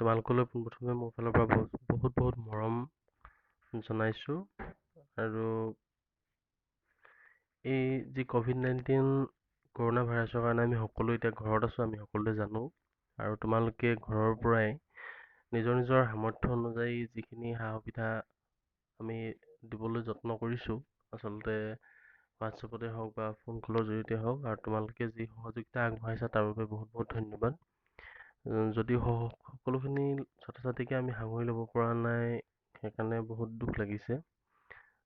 তোমালোকলৈ পোনপ্ৰথমে মোৰ ফালৰ পৰা বহুত মৰম জনাইছোঁ। আৰু এই যি COVID-19 কৰোণা ভাইৰাছৰ কাৰণে আমি সকলো এতিয়া ঘৰত আছোঁ, আমি সকলোৱে জানো। আৰু তোমালোকে ঘৰৰ পৰাই নিজৰ সামৰ্থ্য অনুযায়ী যিখিনি সা সুবিধা আমি দিবলৈ যত্ন কৰিছোঁ, আচলতে হোৱাটছএপতে হওক বা ফোন কলৰ জৰিয়তে হওক, আৰু তোমালোকে যি সহযোগিতা আগবঢ়াইছা তাৰ বাবে বহুত ধন্যবাদ। যদিও সকলোখিনি ছাত্ৰ ছাত্ৰীকে আমি সাঙুৰি ল'ব পৰা নাই, সেইকাৰণে বহুত দুখ লাগিছে।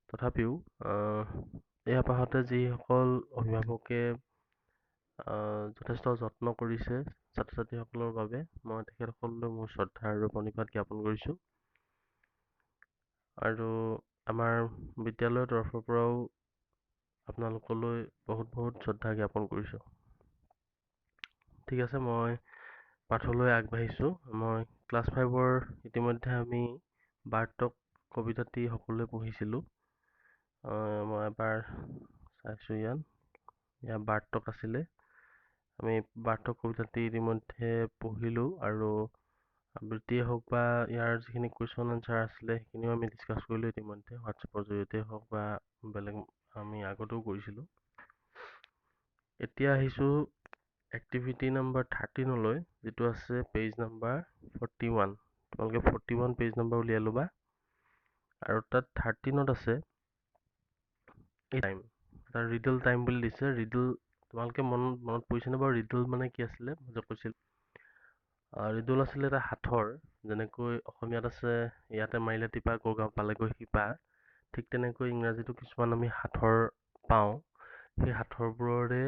তথাপিও এই সপ্তাহতে যিসকল অভিভাৱকে যথেষ্ট যত্ন কৰিছে ছাত্ৰ ছাত্ৰীসকলৰ বাবে, মই তেখেতসকললৈ মোৰ শ্ৰদ্ধা আৰু প্ৰণিপাত জ্ঞাপন কৰিছোঁ। আৰু আমাৰ বিদ্যালয়ৰ তৰফৰ পৰাও আপোনালোকলৈ বহুত শ্ৰদ্ধা জ্ঞাপন কৰিছোঁ। ঠিক আছে, মই পাঠলৈ আগবাঢ়িছোঁ। মই ক্লাছ 5ৰ ইতিমধ্যে আমি বাৰ্টক কবিতাটি সকলোৱে পঢ়িছিলোঁ। মই এবাৰ চাইছোঁ, ইয়াত বাৰ্টক আছিলে। আমি বাৰ্টক কবিতাটি ইতিমধ্যে পঢ়িলোঁ, আৰু আবৃত্তিয়ে হওক বা ইয়াৰ যিখিনি কুৱেশ্যন এনচাৰ আছিলে সেইখিনিও আমি ডিছকাছ কৰিলোঁ ইতিমধ্যে, হোৱাটছএপৰ জৰিয়তে হওক বা বেলেগ আমি আগতেও কৰিছিলোঁ। এতিয়া আহিছোঁ এক্টিভিটি নম্বৰ 13লৈ, যিটো আছে পেজ নম্বৰ 41। তোমালোকে 41 পেজ নম্বৰ উলিয়াই ল'বা। আৰু তাত 13ত আছে টাইম, এটা ৰিডল টাইম বুলি দিছে। ৰিডল তোমালোকে মনত পৰিছেনে বাৰু? ৰিডল মানে কি আছিলে? মই যে কৈছিলোঁ ৰিডল আছিলে এটা সাঁথৰ, যেনেকৈ অসমীয়াত আছে ইয়াতে মাৰিলে টিপা গড়গাঁও পালেগৈ শিপা, ঠিক তেনেকৈ ইংৰাজীতো কিছুমান আমি সাঁথৰ পাওঁ। সেই সাঁথৰবোৰৰে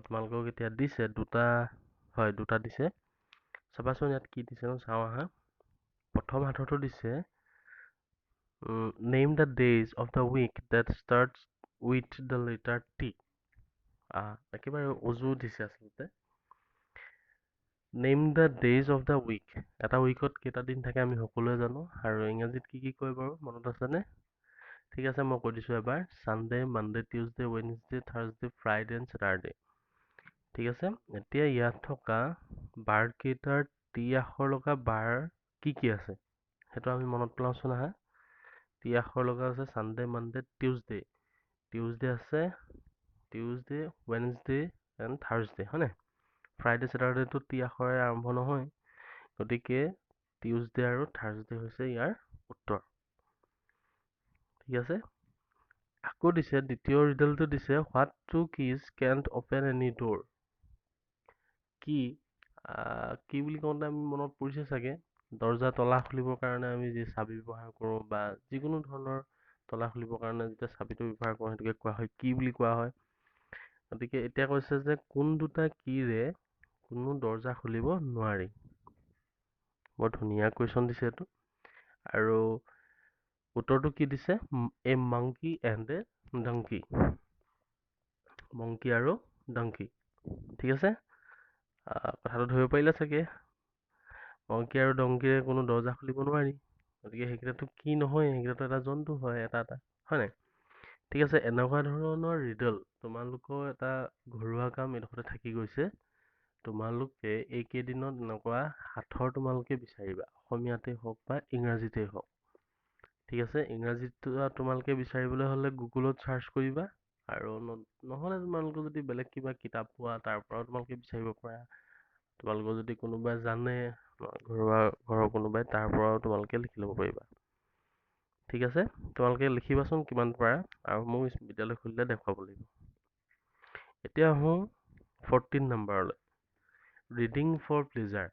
তোমালোকক এতিয়া দিছে দুটা দিছে। চাবাচোন ইয়াত কি দিছে চাওঁ আহা। প্ৰথম সাঁথৰটো দিছে name the days of the week that starts with the letter T. একেবাৰে উজু দিছে আচলতে। Name the days of the week, এটা উইকত কেইটা দিন থাকে আমি সকলোৱে জানো, আৰু ইংৰাজীত কি কয় বাৰু মনত আছেনে? ঠিক আছে, মই কৈ দিছোঁ এবাৰ। Sunday, Monday, Tuesday, Wednesday, Thursday, Friday and Saturday. ঠিক আছে, এতিয়া ইয়াত থকা বাৰকেইটাৰ টি আখৰ লগা বাৰ কি আছে সেইটো আমি মনত পেলাওঁচোন আহা। টি আখৰ লগা আছে ছানডে, মানডে, টিউজডে আছে, টিউজডে, ৱেডনেছডে এণ্ড থাৰ্ছডে, হয়নে? ফ্ৰাইডে, ছেটাৰডেটো টি আখৰে আৰম্ভ নহয়, গতিকে টিউজডে আৰু থাৰ্ছডে হৈছে ইয়াৰ উত্তৰ। ঠিক আছে, আকৌ দিছে দ্বিতীয় ৰিডলটো দিছে what two keys can't open any door. কি বুলি কওঁতে আমি মনত পৰিছে চাগে, দৰ্জা তলা খুলিবৰ কাৰণে আমি যি চাবি ব্যৱহাৰ কৰোঁ, বা যিকোনো ধৰণৰ তলা খুলিবৰ কাৰণে যেতিয়া চাবিটো ব্যৱহাৰ কৰোঁ সেইটোকে কোৱা হয় কি বুলি কোৱা হয়। গতিকে এতিয়া কৈছে যে কোন দুটা কিৰে কোনো দৰ্জা খুলিব নোৱাৰি। বৰ ধুনীয়া কুৱেশ্যন দিছে এইটো। আৰু উত্তৰটো কি দিছে? A monkey and a donkey. Monkey আৰু ডংকি। ঠিক আছে, কথাটো ধৰিব পাৰিলে চাগে। মংকি আৰু ডংকিৰে কোনো দৰ্জা খুলিব নোৱাৰি, গতিকে সেইকেইটাতো কি নহয়, সেইকেইটাতো এটা জন্তু হয়, এটা হয় নাই? ঠিক আছে, এনেকুৱা ধৰণৰ ৰিডল তোমালোকৰ এটা ঘৰুৱা কাম এডোখৰতে থাকি গৈছে। তোমালোকে এইকেইদিনত এনেকুৱা সাঁথৰ তোমালোকে বিচাৰিবা, অসমীয়াতে হওক বা ইংৰাজীতে হওক। ঠিক আছে, ইংৰাজীটো তোমালোকে বিচাৰিবলৈ হ'লে গুগলত চাৰ্চ কৰিবা, আৰু নহ'লে তোমালোকে যদি বেলেগ কিবা কিতাপ পোৱা তাৰ পৰাও তোমালোকে বিচাৰিব পাৰা। তোমালোকৰ যদি কোনোবাই জানে ঘৰৰ কোনোবাই, তাৰ পৰাও তোমালোকে লিখি ল'ব পাৰিবা। ঠিক আছে, তোমালোকে লিখিবাচোন কিমান পাৰা, আৰু মোক বিদ্যালয় খুলিলে দেখুৱাব লাগিব। এতিয়া আহোঁ 14 নম্বৰলৈ, ৰিডিং ফৰ প্লেজাৰ।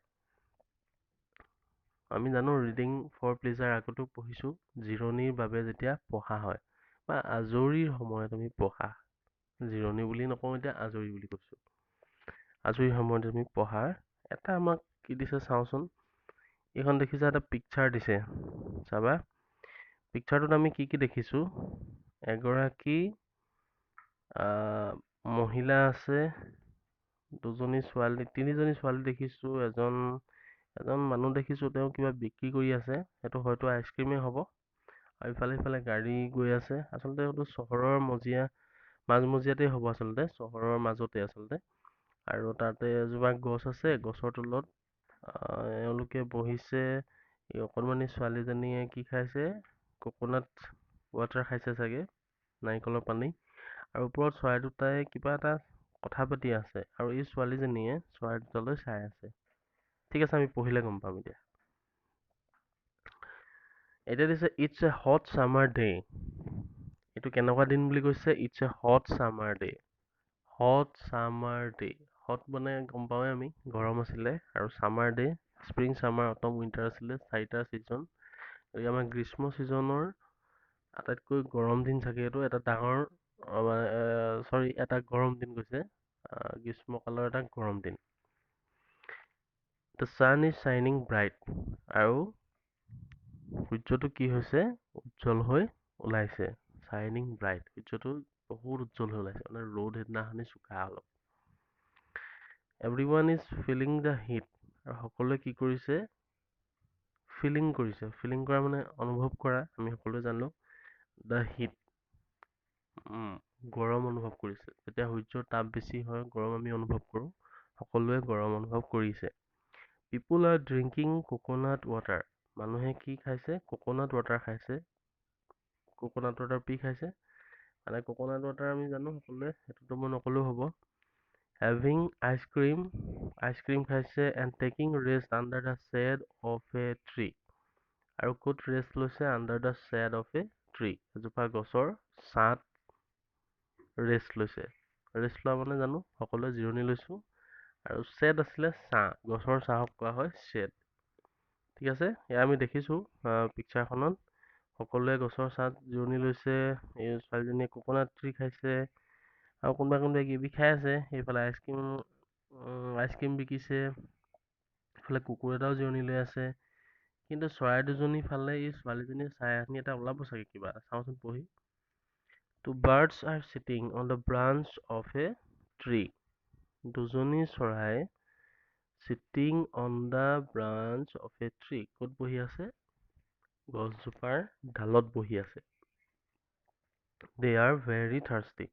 আমি জানো ৰিডিং ফৰ প্লেজাৰ আগতো পঢ়িছোঁ, জিৰণিৰ বাবে যেতিয়া পঢ়া হয় বা আজৰিৰ সময়ত আমি পঢ়া। জিৰণি বুলি নকওঁ, এতিয়া আজৰি বুলি কৈছোঁ। আজৰি সময়ত আমি পঢ়াৰ এটা আমাক কি দিছে চাওঁচোন। এইখন দেখিছা, এটা পিকচাৰ দিছে, চাবা। পিকচাৰটোত আমি কি দেখিছোঁ? এগৰাকী মহিলা আছে, তিনিজনী ছোৱালী দেখিছোঁ, এজন মানুহ দেখিছোঁ, তেওঁ কিবা বিক্ৰী কৰি আছে, সেইটো হয়তো আইচক্ৰীমেই হ'ব। আৰু ইফালে গাড়ী গৈ আছে, আচলতে সেইটো চহৰৰ মাজমজিয়াতেই হ'ব, আচলতে চহৰৰ মাজতে আচলতে। আৰু তাতে এজোপা গছ আছে, গছৰ তলত এওঁলোকে বহিছে। এই অকণমানি ছোৱালীজনীয়ে কি খাইছে? কোকোনাট ৱাটাৰ খাইছে চাগে, নাৰিকলৰ পানী। আৰু ওপৰত চৰাই দুটাই কিবা এটা কথা পাতি আছে, আৰু এই ছোৱালীজনীয়ে চৰাই দুটালৈ চাই আছে। ঠিক আছে, আমি পঢ়িলে গম পাম এতিয়া। এতিয়া দিছে it's a hot summer day. এইটো কেনেকুৱা দিন বুলি কৈছে? It's a hot summer day. Hot summer day. Hot মানে গম পাওঁৱে আমি, গৰম আছিলে, আৰু summer day, spring, summer, autumn, winter আছিলে, চাৰিটা ছিজন। গতিকে আমাৰ গ্ৰীষ্ম ছিজনৰ আটাইতকৈ গৰম দিন চাগে এইটো। এটা ডাঙৰ এটা গৰম দিন কৈছে। গ্ৰীষ্মকালৰ এটা গৰম দিন। দ্য ছান ইজ শ্বাইনিং ব্ৰাইট। আৰু সূৰ্যটো কি হৈছে? উজ্জ্বল হৈ ওলাইছে। শ্বাইনিং ব্ৰাইট। সূৰ্যটো বহুত উজ্জ্বল হৈ ওলাইছে, মানে ৰ'দ সেইদিনাখনি চোকা অলপ। Everyone is feeling the heat. আৰু সকলোৱে কি কৰিছে? ফিলিং কৰিছে। ফিলিং কৰা মানে অনুভৱ কৰা, আমি সকলোৱে জানো। দ্য হিট, গৰম অনুভৱ কৰিছে। যেতিয়া সূৰ্যৰ তাপ বেছি হয়, গৰম আমি অনুভৱ কৰোঁ। সকলোৱে গৰম অনুভৱ কৰিছে। People are drinking coconut water. মানুহে কি খাইছে? কোকোনাট ৱাটাৰ খাইছে। কোকোনাট ৱাটাৰ কি খাইছে? মানে কোকোনাট ৱাটাৰ আমি জানো সকলোৱে, সেইটোতো মই নকলেও হ'ব। Having ice cream. আইচক্ৰীম খাইছে। And taking rest under the shade of a tree. আৰু ক'ত ৰেষ্ট লৈছে? Under the shade of a tree. এজোপা গছৰ ছাঁত ৰেষ্ট লৈছে। ৰেষ্ট লোৱা মানে জানো সকলোৱে জিৰণি লৈছো। আৰু শ্বেড আছিলে ছাঁ, গছৰ ছাঁক কোৱা হয় শ্বেড। ঠিক আছে, এয়া আমি দেখিছো পিকচাৰখনত। সকলোৱে গছৰ ছাঁত জিৰণি লৈছে। এই ছোৱালীজনীয়ে কোকোনাট ট্ৰী খাইছে, আৰু কোনোবাই কিবি খাই আছে। এইফালে আইচক্ৰীম বিকিছে, এইফালে কুকুৰ এটাও জিৰণি লৈ আছে। কিন্তু চৰাই দুজনী ফালে এই ছোৱালীজনীয়ে চাই আনি এটা ওলাব চাগে কিবা। চাওঁচোন পঢ়ি। Two birds are sitting on the branch of a tree. দুজনী চৰাই sitting on the branch of a tree. ক'ত বহি আছে? গছজোপাৰ ডালত বহি আছে। They are very thirsty.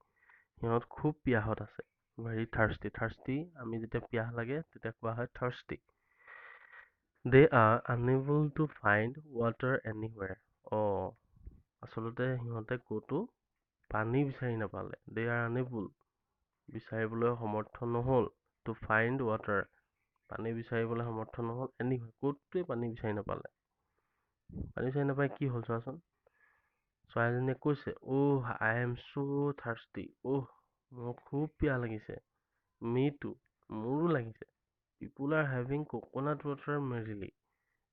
সিহঁত খুব পিয়াহত আছে। ভেৰি থাৰ্ষ্টি। থাৰ্ষ্টি আমি যেতিয়া পিয়াহ লাগে তেতিয়া কোৱা হয় thirsty. They are unable to find water anywhere. আচলতে সিহঁতে ক'তো পানী বিচাৰি নাপালে। দে আৰ আনএবল, বিচাৰিবলৈ সমৰ্থ নহ'ল। টু ফাইণ্ড ৱাটাৰ, পানী বিচাৰিবলৈ সমৰ্থ নহ'ল। এনিৱেৰ, ক'তোৱে পানী বিচাৰি নাপালে। পানী বিচাৰি নাপায় কি হ'ল চোৱাচোন। চৰাইজনীয়ে কৈছে, আই এম চ' থাৰ্ষ্টি। মোৰ খুব পিয়াহ লাগিছে। মি টু, মোৰো লাগিছে। পিপুল আৰ হেভিং কোকোনাট ৱাটাৰ মেৰিলি।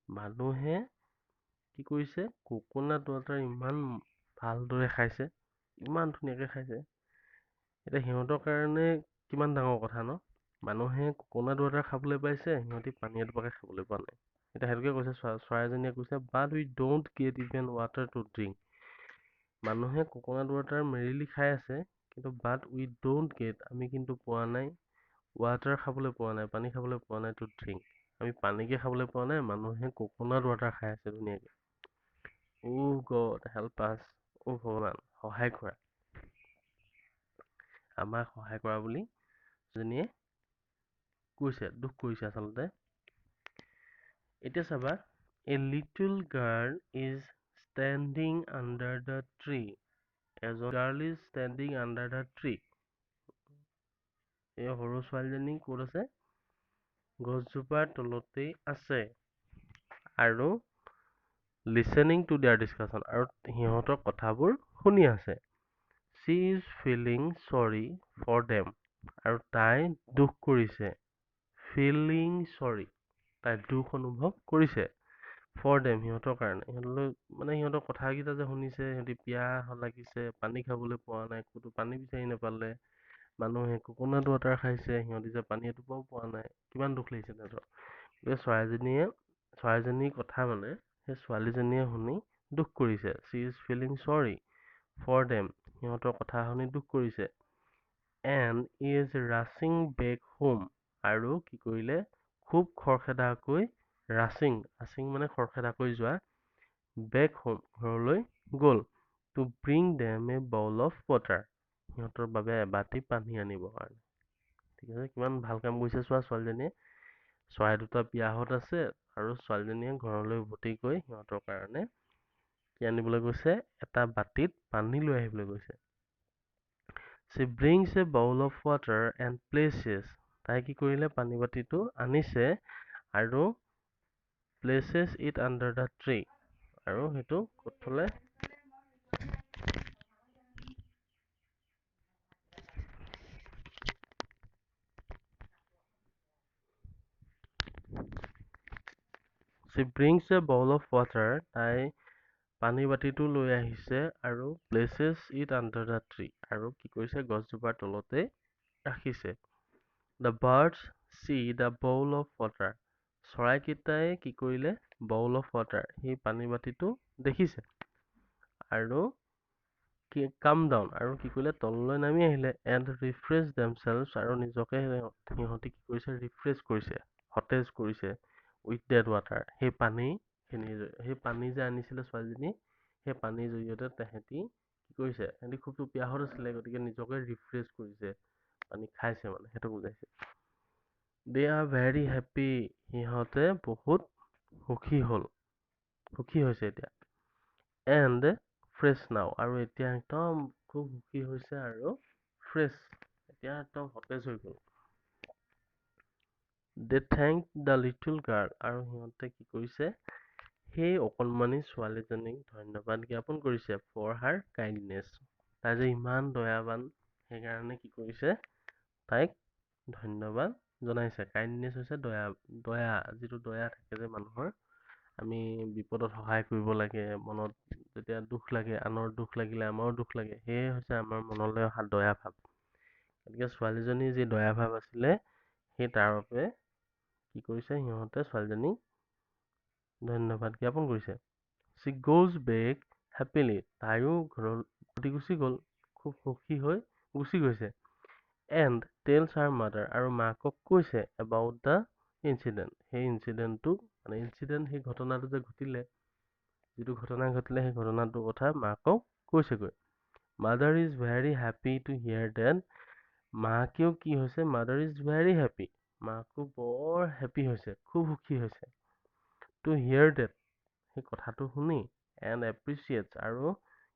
মানুহে কি কৰিছে? কোকোনাট ৱাটাৰ ইমান ভালদৰে খাইছে, ইমান ধুনীয়াকে খাইছে। এতিয়া সিহঁতৰ কাৰণে কিমান ডাঙৰ কথা ন? মানুহে কোকোনাট ৱাটাৰ খাবলৈ পাইছে, সিহঁতি পানী এটোপাকে খাবলৈ পোৱা নাই। এতিয়া সেইটোকে কৈছে চৰাইজনীয়ে কৈছে, but we don't get even water to drink. মানুহে কোকোনাট ৱাটাৰ মেৰিলি খাই আছে, কিন্তু বাট উই ডোন্ট গেট, আমি কিন্তু পোৱা নাই, ৱাটাৰ খাবলৈ পোৱা নাই, পানী খাবলৈ পোৱা নাই, টু ড্ৰিংক, আমি পানীকে খাবলৈ পোৱা নাই। মানুহে কোকোনাট ৱাটাৰ খাই আছে ধুনীয়াকে। গড হেল্প আছ। ভগৱান সহায় কৰা, আমাক সহায় কৰা বুলি জনীয়ে কৈছে, দুখ কৰিছে আচলতে। এতিয়া চাবা, a little girl is standing under the tree. এজন girl is standing under the tree. এই সৰু ছোৱালীজনী ক'ত আছে? গছজোপাৰ তলতেই আছে। আৰু লিচেনিং টু দেয়াৰ ডিছকাশ্যন, আৰু সিহঁতৰ কথাবোৰ শুনি আছে। She is feeling sorry for them. আৰু তাই দুখ কৰিছে। ফিলিং চৰি, তাই দুখ অনুভৱ কৰিছে। ফৰ দেম, সিহঁতৰ কাৰণে। সিহঁতলৈ মানে সিহঁতৰ কথাকেইটা যে শুনিছে, সিহঁতি পিয়াহ লাগিছে, পানী খাবলৈ পোৱা নাই, ক'তো পানী বিচাৰি নাপালে। মানুহে কোকোনাট ৱাটাৰ খাইছে, সিহঁতি যে পানী এটোপাও পোৱা নাই, কিমান দুখ লাগিছে সিহঁতৰ। গতিকে চৰাইজনীৰ কথা মানে সেই ছোৱালীজনীয়ে শুনি দুখ কৰিছে। She is feeling sorry for them, সিহঁতৰ কথা শুনি দুখ কৰিছে। And is rushing back home, আৰু কি কৰিলে? খুব খৰখেদাকৈ ৰাছিং মানে খৰখেদাকৈ যোৱা, বেক হোম, ঘৰলৈ গ'ল। Two bring them A bowl of water, সিহঁতৰ বাবে এবাতি পানী আনিবৰ কাৰণে। ঠিক আছে, কিমান ভাল কাম কৰিছে চোৱা ছোৱালীজনীয়ে। চৰাই দুটা পিয়াহত আছে আৰু ছোৱালীজনীয়ে ঘৰলৈ উভতি গৈ সিহঁতৰ কাৰণে কি আনিবলৈ গৈছে, এটা বাতিত পানী লৈ আহিবলৈ গৈছে। She brings a bowl of water and places, তাই কি কৰিলে, পানী বাতিটো আনিছে আৰু places it under the tree, আৰু সেইটো ক'ত থলে, she brings a bowl of water, তাই পানী বাতিটো লৈ আহিছে আৰু places it under the tree, আৰু কি কৰিছে, গছজোপাৰ তলতে ৰাখিছে। The birds see the bowl of water, চৰাইকেইটাই কি কৰিলে, bowl of water, সেই পানী বাতিটো দেখিছে আৰু come down, আৰু কি কৰিলে, তললৈ নামি আহিলে, and refresh themselves, আৰু নিজকে সিহঁতি কি কৰিছে, ৰিফ্ৰেছ কৰিছে, সতেজ কৰিছে, with that water, সেই পানী যে আনিছিলে ছোৱালীজনী, সেই পানীৰ জৰিয়তে তেহেঁতি কি কৰিছে, সিহঁতি খুব পিয়াহত আছিলে, গতিকে নিজকে ৰিফ্ৰেছ কৰিছে, পানী খাইছে মানে, সেইটো বুজাইছে। They are very happy, সিহঁতে বহুত সুখী হৈছে এতিয়া। And fresh now, আৰু এতিয়া একদম খুব সুখী হৈছে আৰু ফ্ৰেছ, এতিয়া একদম সতেজ হৈ গ'ল। They thank the little girl, আৰু সিহঁতে কি কৰিছে, সেই অকণমানি ছোৱালীজনীক ধন্যবাদ জ্ঞাপন কৰিছে, for her kindness, তাই যে ইমান দয়াৱান, সেইকাৰণে কি কৰিছে, তাইক ধন্যবাদ জনাইছে। কাইণ্ডনেছ হৈছে দয়া, যিটো দয়া থাকে যে মানুহৰ, আমি বিপদত সহায় কৰিব লাগে, মনত যেতিয়া দুখ লাগে, আনৰ দুখ লাগিলে আমাৰো দুখ লাগে, সেয়ে হৈছে আমাৰ মনলৈ অহা দয়া ভাৱ। গতিকে ছোৱালীজনীৰ যি দয়া ভাৱ আছিলে, সেই তাৰ বাবে কি কৰিছে, সিহঁতে ছোৱালীজনীক ধন্যবাদ জ্ঞাপন কৰিছে। She goes back happily, তাইও ঘৰৰ উভতি গুচি গ'ল, খুব সুখী হৈ গুচি গৈছে। And tells her mother, আৰু মাকক কৈছে, about the incident, সেই ইনচিডেণ্টটো, মানে ইনচিডেণ্ট সেই ঘটনাটো যে ঘটিলে, যিটো ঘটনা ঘটিলে সেই ঘটনাটোৰ কথা মাকক কৈছেগৈ। Mother is very happy to hear that, মাকেও কি হৈছে, mother is very happy, মাকো বৰ হেপী হৈছে, খুব সুখী হৈছে, to hear that, সেই কথাটো শুনি, and appreciates, আৰু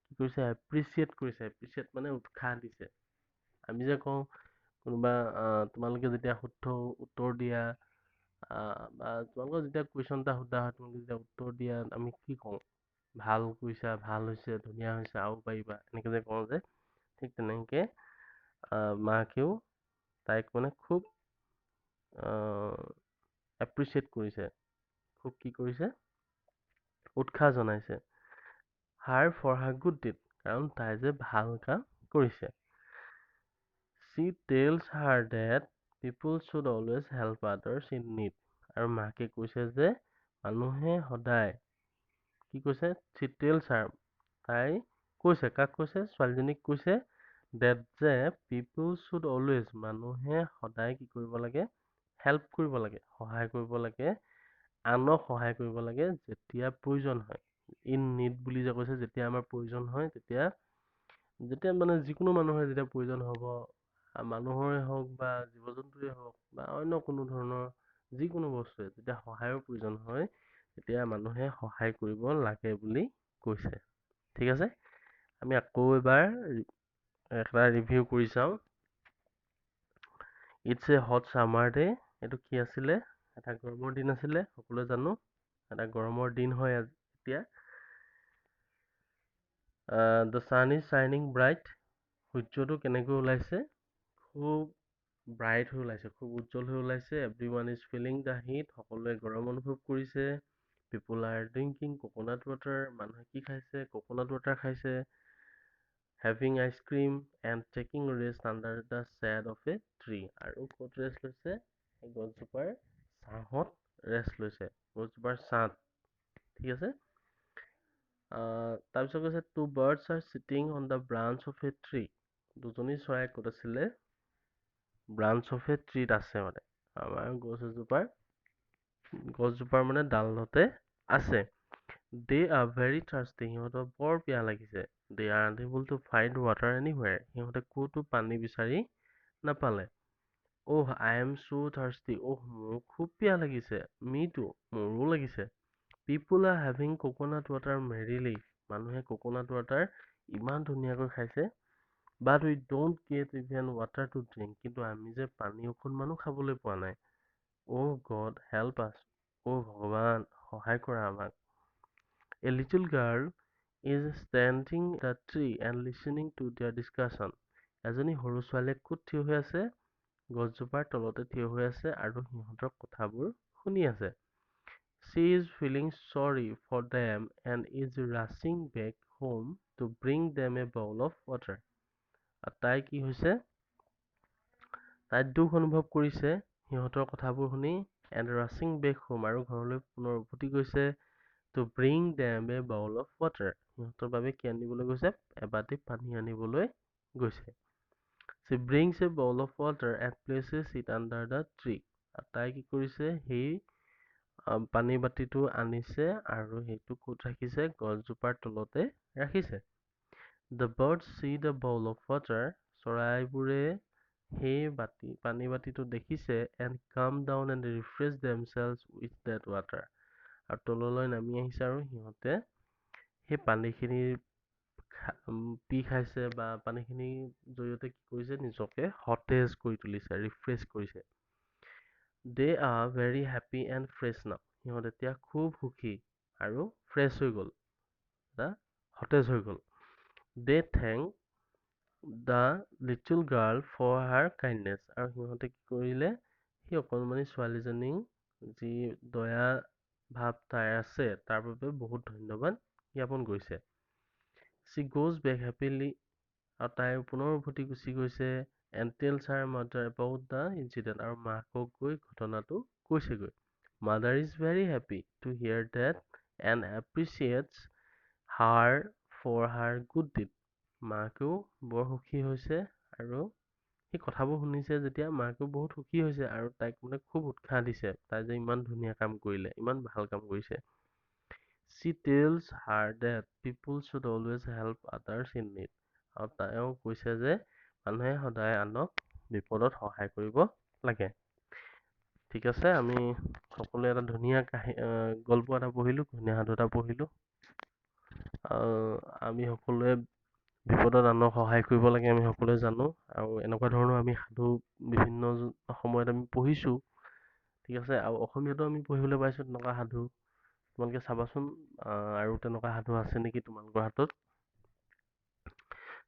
কি কৰিছে, এপ্ৰিচিয়েট কৰিছে, এপ্ৰিচিয়েট মানে উৎসাহ দিছে। আমি যে কওঁ, কোনোবা তোমালোকে যেতিয়া শুদ্ধ উত্তৰ দিয়া, বা তোমালোকৰ যেতিয়া কুৱেশ্যন এটা সোধা হয়, তোমালোকে যেতিয়া উত্তৰ দিয়া, আমি কি কওঁ, ভাল কৈছা, ভাল হৈছে, ধুনীয়া হৈছে, আৰু পাৰিবা, এনেকে যে কওঁ যে, ঠিক তেনেকে মাকেও তাইক মানে খুব এপ্ৰিচিয়েট কৰিছে, খুব কি কৰিছে, উৎসাহ জনাইছে। Her for her good deed, কাৰণ তাই যে ভাল কাম কৰিছে। She tells her that people should always help others in need, আৰু মাকে কৈছে যে মানুহে সদায় কি কৈছে, she tells her, তাই কৈছে, কাক কৈছে, ছোৱালীজনীক কৈছে, that যে people should always, মানুহে সদায় কি কৰিব লাগে, হেল্প কৰিব লাগে, সহায় কৰিব লাগে, আনক সহায় কৰিব লাগে, যেতিয়া প্ৰয়োজন হয়। ইন নিড বুলি যে কৈছে, যেতিয়া আমাৰ প্ৰয়োজন হয়, যেতিয়া মানে যিকোনো মানুহৰ যেতিয়া প্ৰয়োজন হ'ব, মানুহৰে হওক বা জীৱ জন্তুৰে হওক বা অন্য কোনো ধৰণৰ যিকোনো বস্তুৱে যেতিয়া সহায়ৰ প্ৰয়োজন হয়, তেতিয়া মানুহে সহায় কৰিব লাগে বুলি কৈছে। ঠিক আছে, আমি আকৌ এবাৰ এটা ৰিভিউ কৰি চাওঁ। It's a hot summer day, এইটো কি আছিলে, এটা গৰমৰ দিন আছিলে, সকলোৱে জানো, এটা গৰমৰ দিন হয় এতিয়া। দ্য ছান ইজ শ্বাইনিং ব্ৰাইট, সূৰ্যটো কেনেকৈ ওলাইছে, খুব ব্ৰাইট হৈ ওলাইছে, খুব উজ্জ্বল হৈ ওলাইছে। Everyone is feeling the heat, সকলোৱে গৰম অনুভৱ কৰিছে। People are drinking coconut water, মানুহে কি খাইছে, কোকোনাট ৱাটাৰ খাইছে। Having ice cream and taking rest under the shade of a tree, আৰু ক'ত ৰেষ্ট লৈছে, গছজোপাৰ ছাঁহত ৰেষ্ট লৈছে, গছজোপাৰ ছাঁত। ঠিক আছে, তাৰপিছত কৈছে, two birds are sitting on the branch of a tree, দুজনী চৰাই ক'ত আছিলে, ব্ৰাঞ্চ অফ এ ট্ৰীত আছে, মানে আমাৰ গছজোপাৰ মানে ডালতে আছে। দে আৰ ভেৰি থাৰ্ষ্টি, সিহঁতৰ বৰ পিয়াহ লাগিছে। They are unable to find water anywhere, সিহঁতে ক'তো পানী বিচাৰি নাপালে। Oh, I am so thirsty. Oh, মোৰ খুব পিয়াহ লাগিছে। Me too. মোৰো লাগিছে। People are having coconut water merrily. মানুহে coconut water ইমান ধুনীয়াকৈ খাইছে। But we don't get even water to drink. কিন্তু আমি যে পানী অকণমানো খাবলৈ পোৱা নাই। Oh God, help us. Oh ভগৱান, সহায় কৰা আমাক। A little girl is standing at a tree and listening to their discussion. এজনী সৰু ছোৱালীয়ে ক'ত থিয় হৈ আছে? গছজোপাৰ তলতে থিয় হৈ আছে আৰু সিহঁতৰ কথাবোৰ শুনি আছে। She is feeling sorry for them and is rushing back home to bring them a bowl of water. আৰু তাই কি হৈছে? তাই দুখ অনুভৱ কৰিছে সিহঁতৰ কথাবোৰ শুনি and rushing back home আৰু ঘৰলৈ পুনৰ উভতি গৈছে to bring them a bowl of water. সিহঁতৰ বাবে কি আনিবলৈ গৈছে? এবাটি পানী আনিবলৈ গৈছে। She brings a bowl of water and places it under the tree. আৰু তাই কি কৰিছে? সেই পানী বাতিটো আনিছে আৰু সেইটো ক'ত ৰাখিছে? গছজোপাৰ তলতে ৰাখিছে। The birds see the bowl of water. চৰাইবোৰে সেই পানী বাতিটো দেখিছে and come down and refresh themselves with that water. আৰু তললৈ নামি আহিছে আৰু সিহঁতে সেই পানীখিনি পি খাইছে বা পানীখিনিৰ জৰিয়তে কি কৰিছে? নিজকে সতেজ কৰি তুলিছে, ৰিফ্ৰেছ কৰিছে। They are very happy and fresh now. সিহঁত এতিয়া খুব সুখী আৰু ফ্ৰেছ হৈ গ'ল, সতেজ হৈ গ'ল। They thank the little girl for her kindness. আৰু সিহঁতে কি কৰিলে? সেই অকণমানি ছোৱালীজনীক যি দয়া ভাৱ তাইৰ আছে তাৰ বাবে বহুত ধন্যবাদ জ্ঞাপন কৰিছে। She goes back happily. আৰু তাই পুনৰ উভতি গুচি গৈছে and tells her mother about the incident. আৰু মাকক গৈ ঘটনাটো কৈছেগৈ। Mother is very happy to hear that and appreciates her for her good deed. মাকেও বৰ সুখী হৈছে আৰু সেই কথাবোৰ শুনিছে যেতিয়া মাকেও বহুত সুখী হৈছে আৰু তাইক মানে খুব উৎসাহ দিছে। তাই যে ইমান ধুনীয়া কাম কৰিলে, ইমান ভাল কাম কৰিছে। She tells her that people should always help others in need. আৰু তাইও কৈছে যে মানুহে সদায় আনক বিপদত সহায় কৰিব লাগে। ঠিক আছে, আমি সকলোৱে এটা ধুনীয়া গল্প এটা পঢ়িলোঁ, ঘূণীয়া সাধু এটা পঢ়িলোঁ। আমি সকলোৱে বিপদত আনক সহায় কৰিব লাগে, আমি সকলোৱে জানো। আৰু এনেকুৱা ধৰণৰ আমি সাধু বিভিন্ন সময়ত আমি পঢ়িছোঁ। ঠিক আছে, আৰু অসমীয়াতো আমি পঢ়িবলৈ পাইছোঁ তেনেকুৱা সাধু। তোমালোকে চাবাচোন আৰু তেনেকুৱা সাধু আছে নেকি তোমালোকৰ হাতত।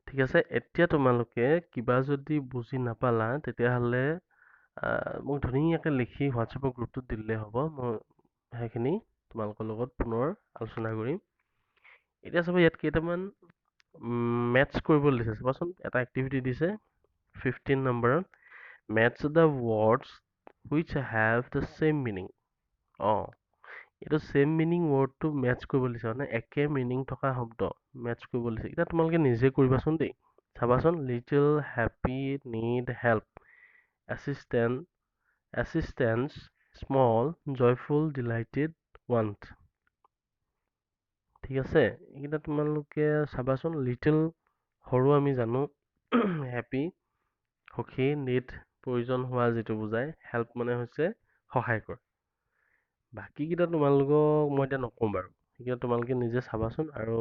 ঠিক আছে, এতিয়া তোমালোকে কিবা যদি বুজি নাপালা তেতিয়াহ'লে মোক ধুনীয়াকৈ লিখি হোৱাটছএপৰ গ্ৰুপটোত দিলেই হ'ব। মই সেইখিনি তোমালোকৰ লগত পুনৰ আলোচনা কৰিম। এতিয়া চাবা ইয়াত কেইটামান মেথছ কৰিবলৈ দিছে। চাবাচোন এটা এক্টিভিটি দিছে 15 নম্বৰত। Match the words which have the same meaning. এইটো ছেম মিনিং ৱৰ্ডটো মেথছ কৰিব দিছে, মানে একে মিনিং থকা শব্দ মেথছ কৰিব দিছে। এতিয়া তোমালোকে নিজে কৰিবাচোন দেই। চাবাচোন little, happy, need, help, assistance, small, joyful, delighted, want. ঠিক আছে, এইকেইটা তোমালোকে চাবাচোন। লিটল সৰু আমি জানো, হেপী সুখী, নিড প্ৰয়োজন হোৱা যিটো বুজায়, হেল্প মানে হৈছে সহায় কৰা। বাকীকেইটা তোমালোকক মই এতিয়া নকওঁ বাৰু, সেইকেইটা তোমালোকে নিজে চাবাচোন আৰু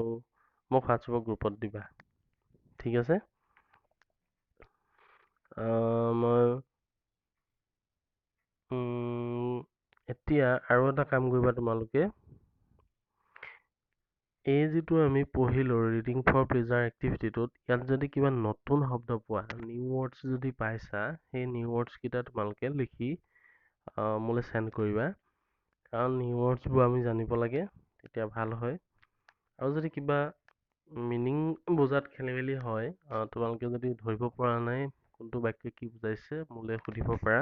মোক হোৱাটছএপৰ গ্ৰুপত দিবা। ঠিক আছে, মই এতিয়া আৰু এটা কাম কৰিবা তোমালোকে। এই যিটো আমি পঢ়িলোঁ ৰিডিং ফৰ প্লেজাৰ এক্টিভিটিটোত, ইয়াত যদি কিবা নতুন শব্দ পোৱা, নিউ ৱৰ্ডছ যদি পাইছা, সেই নিউ ৱৰ্ডছকেইটা তোমালোকে লিখি মোলৈ চেণ্ড কৰিবা। কাৰণ নিউ ৱৰ্ডছবোৰ আমি জানিব লাগে, তেতিয়া ভাল হয়। আৰু যদি কিবা মিনিং বুজাত খেলি মেলি হয়, তোমালোকে যদি ধৰিব পৰা নাই কোনটো বাক্য কি বুজাইছে, মোলৈ সুধিব পাৰা।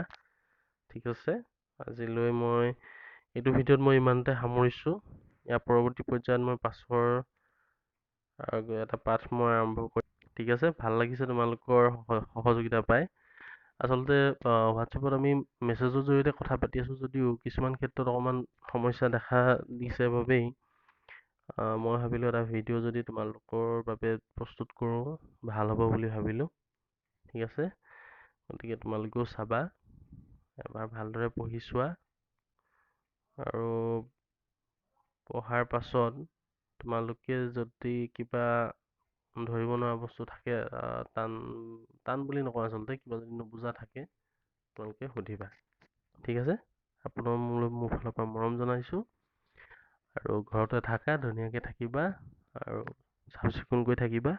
ঠিক আছে, আজিলৈ মই এইটো ভিডিঅ'ত মই ইমানতে সামৰিছোঁ। ইয়াৰ পৰৱৰ্তী পৰ্যায়ত মই পাছৰ এটা পাঠ মই আৰম্ভ কৰিম। ঠিক আছে, ভাল লাগিছে তোমালোকৰ সহযোগিতা পাই। আচলতে হোৱাটছএপত আমি মেছেজৰ জৰিয়তে কথা পাতি আছোঁ যদিও কিছুমান ক্ষেত্ৰত অকণমান সমস্যা দেখা দিছে বাবেই মই ভাবিলোঁ এটা ভিডিঅ' যদি তোমালোকৰ বাবে প্ৰস্তুত কৰোঁ ভাল হ'ব বুলি ভাবিলোঁ। ঠিক আছে, গতিকে তোমালোকেও চাবা। এবাৰ ভালদৰে পঢ়ি চোৱা, আৰু পঢ়াৰ পাছত তোমালোকে যদি কিবা ধৰিব নোৱাৰা বস্তু থাকে, টান বুলি নকওঁ আচলতে, কিবা যদি নুবুজা থাকে তোমালোকে সুধিবা। ঠিক আছে, আপোনালোক মোৰ ফালৰ পৰা মৰম জনাইছোঁ, আৰু ঘৰতে থাকা, ধুনীয়াকৈ থাকিবা আৰু চাফ চিকুণকৈ থাকিবা।